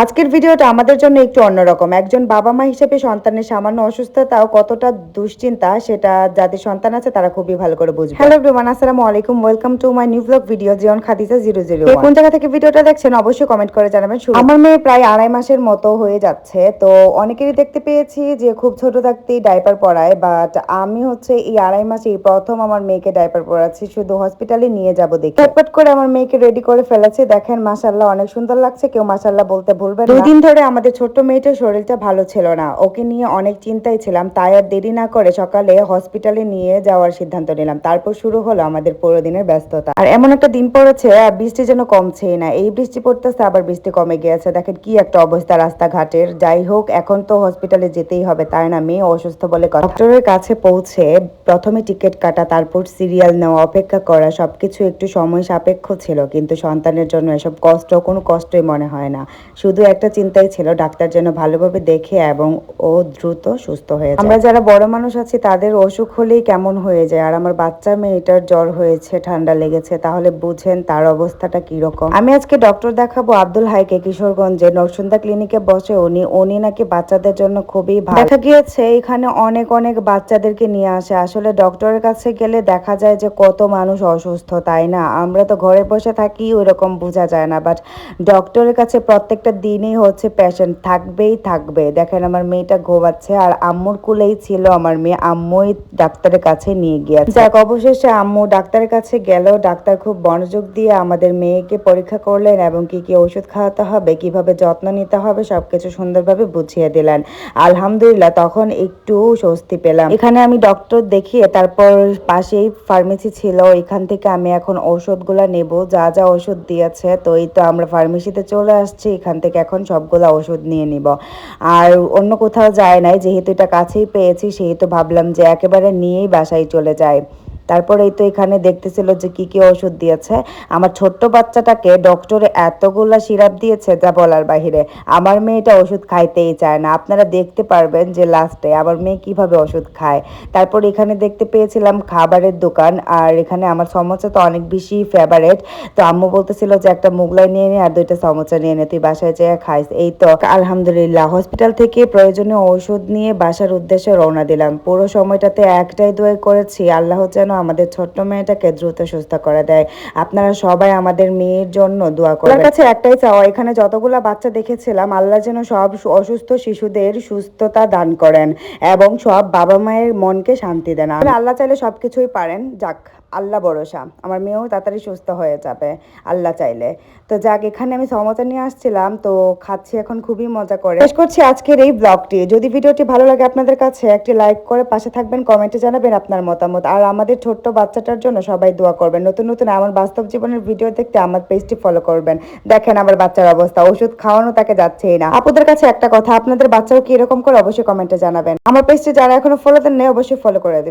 আজকের ভিডিওটা আমাদের জন্য একটু অন্যরকম। একজন বাবা-মা হিসেবে সন্তানের সামান্য অসুস্থতাও কতটা দুশ্চিন্তা সেটা যাদের সন্তান আছে তারা খুবই ভালো করে বুঝবে। হ্যালো এভরিওয়ান, আসসালামু আলাইকুম। Welcome to my new blog video Jeon Khadija 001। কোন জায়গা থেকে ভিডিওটা দেখছেন অবশ্যই কমেন্ট করে জানাবেন। আমার মেয়ে প্রায় 2.5 মাসের মতো হয়ে যাচ্ছে। তো অনেকেরই দেখতে পেয়েছি যে খুব ছোট থাকতেই ডাইপার পরায়, বাট আমি হচ্ছে এই 2.5 মাসেই প্রথম আমার মেয়েকে ডাইপার পরাচ্ছি। শুধু হসপিটালে নিয়ে যাব দেখে ঝটপট করে আমার মেয়েকে রেডি করে ফেলেছি। দেখেন মাশাআল্লাহ অনেক সুন্দর লাগছে। কেউ মাশাআল্লাহ বলতে ভুলবেন না। 2 দিন ধরে আমাদের ছোট্ট মেয়েটার শরীরটা ভালো ছিল না। ওকে নিয়ে অনেক চিন্তায় ছিলাম। তাই আর দেরি না করে সকালে হসপিটালে নিয়ে যাওয়ার সিদ্ধান্ত নিলাম। তারপর শুরু হলো আমাদের পুরো দিনের ব্যস্ততা। আর এমন একটা দিন পড়েছে বৃষ্টি যেন কমছেই না। এই বৃষ্টি পড়তেছে আবার বৃষ্টি কমে গিয়েছে। দেখেন কি একটা অবস্থা রাস্তাঘাটের। যাই হোক এখন তো হসপিটালে যেতেই হবে, তাই না? মেয়ে অসুস্থ বলে কথা। ডক্টরের কাছে পৌঁছে প্রথমে টিকিট কাটা, তারপর সিরিয়াল নেওয়া, অপেক্ষা করা, সবকিছু একটু সময় সাপেক্ষ ছিল। কিন্তু সন্তানের জন্য এসব কোনো কষ্টই মনে হয় না। শুধু একটা চিন্তাই ছিল ডাক্তার যেন ভালোভাবে দেখে এবং ও দ্রুত সুস্থ হয়ে যায়। আমরা যারা বড় মানুষ আছি তাদের অসুখ হলেই কেমন হয়ে যায়, আর আমার বাচ্চা মেয়েটার জ্বর হয়েছে, ঠান্ডা লেগেছে, তাহলে বুঝেন তার অবস্থাটা কিরকম। আমি আজকে ডক্টর দেখাবো আব্দুল হাইকে কিশোরগঞ্জে নরসুন্দা ক্লিনিকে বসে। উনি নাকি বাচ্চাদের জন্য খুবই ভালো। দেখা গিয়েছে এখানে অনেক অনেক বাচ্চাদেরকে নিয়ে আসে। আসলে ডক্টরের কাছে গেলে দেখা যায় যে কত মানুষ অসুস্থ, তাই না? আমরা তো ঘরে বসে থাকি, ওইরকম বোঝা যায় না, বাট ডক্টরের কাছে প্রত্যেকটা দিনই হচ্ছে পেশেন্ট থাকবেই থাকবে। দেখেন আমার মেয়েটা ঘুমাচ্ছে আর আম্মুর কুলেই ছিল আমার মেয়ে। আম্মুই ডাক্তারের কাছে নিয়ে গিয়েছে। যাক, অবশেষে আম্মু ডাক্তারের কাছে গেল। ডাক্তার খুব মনোযোগ দিয়ে আমাদের মেয়েকে পরীক্ষা করলেন এবং কি কি ওষুধ খাওয়াতে হবে, কিভাবে যত্ন নিতে হবে সবকিছু সুন্দরভাবে বুঝিয়ে দিলেন। আলহামদুলিল্লাহ তখন একটু স্বস্তি পেলাম। এখানে আমি ডক্টর দেখিয়ে তারপর পাশেই ফার্মেসি ছিল, এখান থেকে আমি এখন ওষুধগুলা নেব। যা যা ওষুধ দিয়েছে, তো এই তো আমরা ফার্মেসিতে চলে আসছি। এখান থেকে এখন সবগুলা ওষুধ নিয়ে নিব। আর অন্য কোথাও যায় নাই, যেহেতু এটা কাছেই পেয়েছি সেহেতু ভাবলাম যে একেবারে নিয়েই বাসায় চলে যায়। তারপরে এই তো এখানে দেখতেছিল যে কি কি ওষুধ দিয়েছে। আমার ছোট্ট বাচ্চাটাকে ডক্টরে এতগুলা সিরাপ দিয়েছে যা বলার বাহিরে। আমার মেয়েটা ওষুধ খাইতেই চায় না। আপনারা দেখতে পারবেন যে লাস্টে আমার মেয়ে কিভাবে ওষুধ খায়। তারপর এখানে দেখতে পেয়েছিলাম খাবারের দোকান, আর এখানে আমার সমোসা তো অনেক বেশি ফেভারেট। তো আম্মু বলতেছিল যে একটা মোগলাই নিয়ে নে আর 2টা সমোসা নিয়ে নে, তুই বাসায় যেয়ে খাইস। এই তো আলহামদুলিল্লাহ হসপিটাল থেকে প্রয়োজনীয় ওষুধ নিয়ে বাসার উদ্দেশ্যে রওনা দিলাম। পুরো সময়টাতে একটাই দোয়া করেছি, আল্লাহ যেন আমাদের ছোট্ট মেয়েটাকে দ্রুত সুস্থ করে দেয়। আপনারা সবাই আমাদের মেয়ের জন্য দোয়া করবেন। আমার কাছে একটাই চাওয়া, এখানে যতগুলা বাচ্চা দেখেছিলাম আল্লাহ যেন সব অসুস্থ শিশুদের সুস্থতা দান করেন এবং সব বাবা মায়ের মনকে শান্তি দেন। আল্লাহ চাইলে সবকিছুই পারেন। যাক, আল্লাহ ভরসা, আমার মেয়েও তাড়াতাড়ি সুস্থ হয়ে যাবে আল্লাহ চাইলে। তো যাক, এখানে আমি সমোসা নিয়ে আসছিলাম, তো খাচ্ছি এখন খুবই মজা করে। শেষ করছি আজকের এই ব্লগটি। যদি ভিডিওটি ভালো লাগে আপনাদের কাছে একটি লাইক করে পাশে থাকবেন, কমেন্টে জানাবেন আপনার মতামত। আর আমাদের ছোট্ট বাচ্চাটার জন্য সবাই দোয়া করবেন। নতুন নতুন আমার বাস্তব জীবনের ভিডিও দেখতে আমার পেজটি ফলো করবেন। দেখেন আমার বাচ্চার অবস্থা, ওষুধ খাওয়ানো তাকে যাচ্ছেই না। আপুদের কাছে একটা কথা, আপনাদের বাচ্চাও কি এরকম করে অবশ্যই কমেন্টে জানাবেন। আমার পেজটি যারা এখনো ফলো দেন নাই অবশ্যই ফলো করে দেবেন।